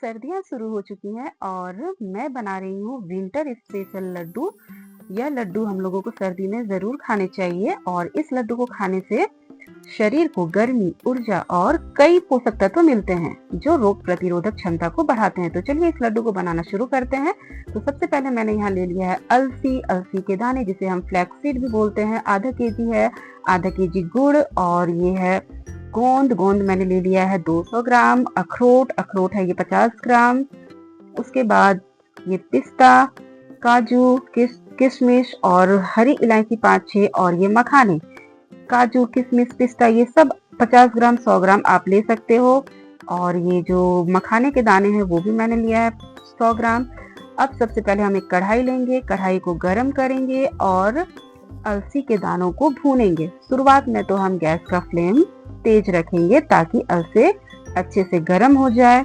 सर्दियाँ शुरू हो चुकी हैं और मैं बना रही हूँ विंटर स्पेशल लड्डू। यह लड्डू हम लोगों को सर्दी में ज़रूर खाने चाहिए और इस लड्डू को खाने से शरीर को गर्मी, ऊर्जा और कई पोषक तत्व मिलते हैं जो रोग प्रतिरोधक क्षमता को बढ़ाते हैं। तो चलिए इस लड्डू को बनाना शुरू करते हैं। तो सबसे पहले मैंने यहाँ ले लिया है अलसी के दाने जिसे हम फ्लैक्सीड भी बोलते हैं, आधा केजी है, आधा केजी गुड़ और ये है गोंद मैंने ले लिया है 200 ग्राम, अखरोट है ये 50 ग्राम। उसके बाद ये पिस्ता, काजू, किशमिश और हरी इलायची 5-6 और ये मखाने। काजू, किशमिश, पिस्ता ये सब 50 ग्राम 100 ग्राम आप ले सकते हो। और ये जो मखाने के दाने हैं वो भी मैंने लिया है 100 ग्राम। अब सबसे पहले हम एक कढ़ाई लेंगे, कढ़ाई को गर्म करेंगे और अलसी के दानों को भूनेंगे। शुरुआत में तो हम गैस का फ्लेम तेज रखेंगे ताकि अलसे अच्छे से गर्म हो जाए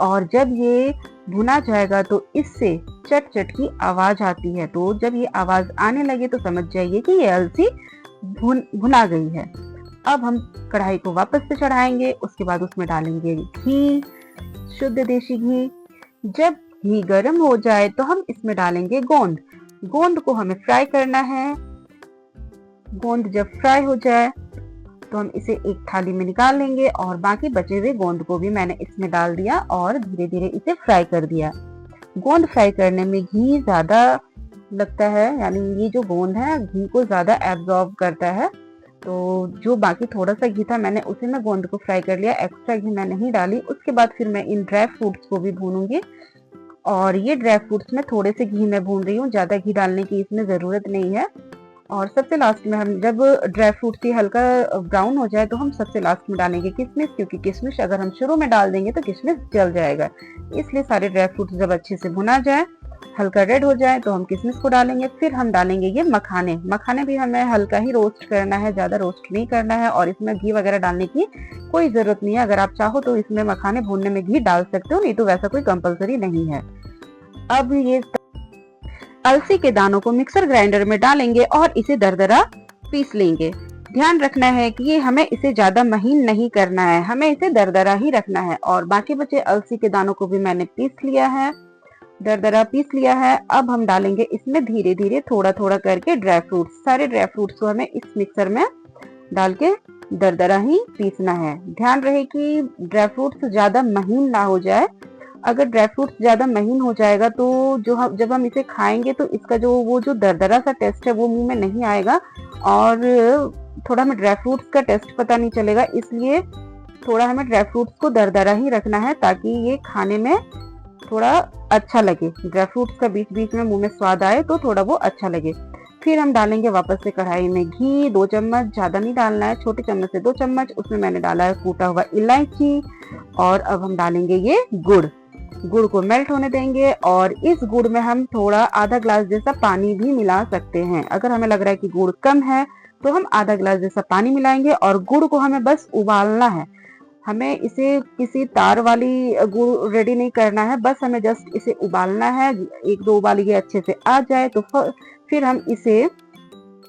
और जब ये भुना जाएगा तो इससे चट चट की आवाज आती है। तो जब ये आवाज आने लगे तो समझ जाइए कि ये अलसी भुना गई है। अब हम कढ़ाई को वापस से चढ़ाएंगे, उसके बाद उसमें डालेंगे घी, शुद्ध देसी घी। जब घी गर्म हो जाए तो हम इसमें डालेंगे गोंद को हमें फ्राई करना है। गोंद जब फ्राई हो जाए तो हम इसे एक थाली में निकाल लेंगे और बाकी बचे हुए गोंद को भी मैंने इसमें डाल दिया और धीरे धीरे इसे फ्राई कर दिया। गोंद फ्राई करने में घी ज्यादा लगता है, यानी ये जो गोंद है घी को ज्यादा एब्जॉर्ब करता है। तो जो बाकी थोड़ा सा घी था मैंने उसी में गोंद को फ्राई कर लिया, एक्स्ट्रा घी मैं नहीं डाली। उसके बाद फिर मैं इन ड्राई फ्रूट्स को भी भूनूंगी और ये ड्राई फ्रूट्स में थोड़े से घी में भून रही हूँ, ज्यादा घी डालने की इसमें जरूरत नहीं है। और सबसे लास्ट में हम जब ड्राई फ्रूट से हल्का ब्राउन हो जाए तो हम सबसे लास्ट में डालेंगे किशमिश, क्योंकि किशमिश अगर हम शुरू में डाल देंगे तो किशमिश जल जाएगा। इसलिए सारे ड्राई फ्रूट जब अच्छे से भुना जाए, हल्का रेड हो जाए तो हम किशमिश को डालेंगे। फिर हम डालेंगे ये मखाने भी हमें हल्का ही रोस्ट करना है, ज्यादा रोस्ट नहीं करना है और इसमें घी वगैरह डालने की कोई जरूरत नहीं है। अगर आप चाहो तो इसमें मखाने भूनने में घी डाल सकते हो, नहीं तो वैसा कोई कंपलसरी नहीं है। अब ये अलसी के दानों को मिक्सर ग्राइंडर में डालेंगे और इसे दरदरा पीस लेंगे। ध्यान रखना है कि ये हमें इसे ज्यादा महीन नहीं करना है, हमें इसे दरदरा ही रखना है। और बाकी बचे अलसी के दानों को भी मैंने पीस लिया है, दरदरा पीस लिया है। अब हम डालेंगे इसमें धीरे धीरे थोड़ा थोड़ा करके ड्राई फ्रूट्स। सारे ड्राई फ्रूट्स को हमें इस मिक्सर में डाल के दरदरा ही पीसना है। ध्यान रहे कि ड्राई फ्रूट्स ज्यादा महीन ना हो जाए। अगर ड्राई फ्रूट्स ज्यादा महीन हो जाएगा तो जब हम इसे खाएंगे तो इसका वो जो दरदरा सा टेस्ट है वो मुंह में नहीं आएगा और थोड़ा हमें ड्राई फ्रूट्स का टेस्ट पता नहीं चलेगा। इसलिए थोड़ा हमें ड्राई फ्रूट्स को दरदरा ही रखना है ताकि ये खाने में थोड़ा अच्छा लगे, ड्राई फ्रूट्स का बीच बीच में मुंह में स्वाद आए तो थोड़ा वो अच्छा लगे। फिर हम डालेंगे वापस से कढ़ाई में घी, 2 चम्मच, ज्यादा नहीं डालना है, छोटे चम्मच से 2 चम्मच। उसमें मैंने डाला है कूटा हुआ इलायची और अब हम डालेंगे ये गुड़ को मेल्ट होने देंगे और इस गुड़ में हम थोड़ा आधा ग्लास जैसा पानी भी मिला सकते हैं। अगर हमें लग रहा है कि गुड़ कम है तो हम आधा ग्लास जैसा पानी मिलाएंगे और गुड़ को हमें बस उबालना है। हमें इसे किसी तार वाली गुड़ रेडी नहीं करना है, बस हमें जस्ट इसे उबालना है। 1-2 उबाल ये अच्छे से आ जाए तो फिर हम इसे,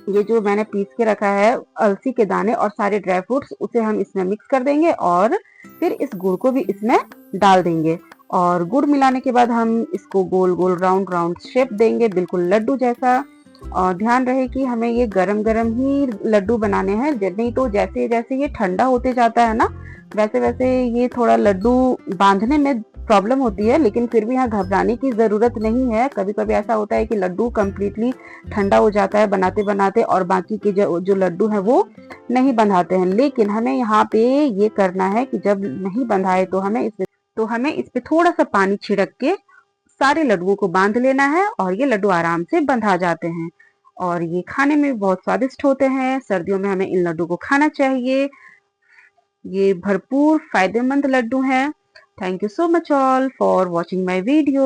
ये जो मैंने पीस के रखा है अलसी के दाने और सारे ड्राई फ्रूट्स, उसे हम इसमें मिक्स कर देंगे और फिर इस गुड़ को भी इसमें डाल देंगे। और गुड़ मिलाने के बाद हम इसको गोल गोल राउंड शेप देंगे, बिल्कुल लड्डू जैसा। और ध्यान रहे कि हमें ये गरम गरम ही लड्डू बनाने हैं, नहीं तो जैसे जैसे ये ठंडा होते जाता है ना वैसे वैसे ये थोड़ा लड्डू बांधने में प्रॉब्लम होती है। लेकिन फिर भी यहाँ घबराने की जरूरत नहीं है। कभी कभी ऐसा होता है कि लड्डू कम्प्लीटली ठंडा हो जाता है बनाते बनाते और बाकी के जो लड्डू है वो नहीं बंधाते हैं। लेकिन हमें यहाँ पे ये करना है कि जब नहीं बंधाए तो हमें इस पे थोड़ा सा पानी छिड़क के सारे लड्डुओं को बांध लेना है और ये लड्डू आराम से बंधा जाते हैं और ये खाने में बहुत स्वादिष्ट होते हैं। सर्दियों में हमें इन लड्डू को खाना चाहिए, ये भरपूर फायदेमंद लड्डू हैं। Thank you so much all for watching my video.